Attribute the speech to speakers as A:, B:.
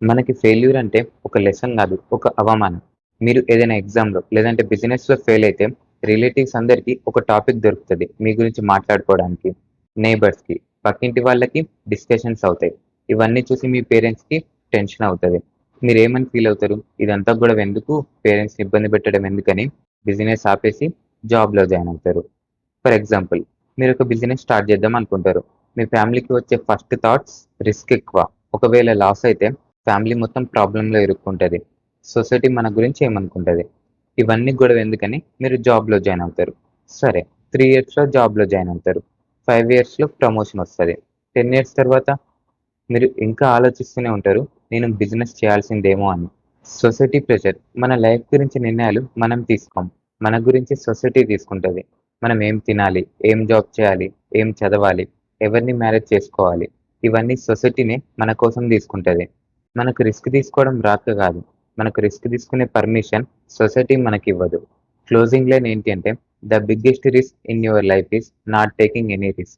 A: మనకి ఫెయిల్యూర్ అంటే ఒక లెసన్ కాదు, ఒక అవమానం. మీరు ఏదైనా ఎగ్జామ్‌లో లేదంటే బిజినెస్‌లో ఫెయిల్ అయితే రిలేటివ్స్ అందరికి ఒక టాపిక్ దొరుకుతది మీ గురించి మాట్లాడుకోవడానికి. నైబర్స్‌కి, పక్కింటి వాళ్ళకి డిస్కషన్స్ అవుతాయి. ఇవన్నీ చూసి మీ పేరెంట్స్‌కి టెన్షన్ అవుతది. మీరేమని ఫీల్ అవుతారు? ఇదంతా గొడవ ఎందుకు? పేరెంట్స్‌ని ఇబ్బంది పెట్టడం ఎందుకని బిజినెస్ ఆపేసి జాబ్‌లో జాయిన్ అవుతారు. ఫర్ ఎగ్జాంపుల్, మీరొక బిజినెస్ స్టార్ట్ చేద్దాం అనుకుంటారు. మీ ఫ్యామిలీకి వచ్చే ఫస్ట్ థాట్స్ రిస్క్ ఎక్కువ. ఒకవేళ లాస్ అయితే ఫ్యామిలీ మొత్తం ప్రాబ్లమ్‌లో ఇరుక్కుంటది. సొసైటీ మన గురించి ఏమనుకుంటది? ఇవన్నీ గొడవ ఎందుకని మీరు జాబ్‌లో జాయిన్ అవుతారు. సరే, 3 ఇయర్స్‌లో జాబ్‌లో జాయిన్ అవుతారు. 5 ఇయర్స్‌లో ప్రమోషన్ వస్తది. 10 ఇయర్స్ తర్వాత మీరు ఇంకా ఆలోచిస్తూనే ఉంటారు. నేను బిజినెస్ చేయాల్సిందేమో అని. Society pressure. మన లైఫ్ గురించి నిర్ణయాలు మనం తీసుకోం. మన గురించి సొసైటీ తీసుకుంటది. మనం ఏం తినాలి? ఏం జాబ్ చేయాలి? ఏం చదవాలి? ఎవరిని మ్యారేజ్ చేసుకోవాలి? ఇవన్నీ సొసైటీనే మన కోసం తీసుకుంటది. మనకు రిస్క్ తీసుకోవడం రాక కాదు. మనకు రిస్క్ తీసుకునే పర్మిషన్ సొసైటీ మనకివ్వదు. క్లోజింగ్ లైన్ ఏంటి అంటే, the biggest risk in your life is not taking any risk.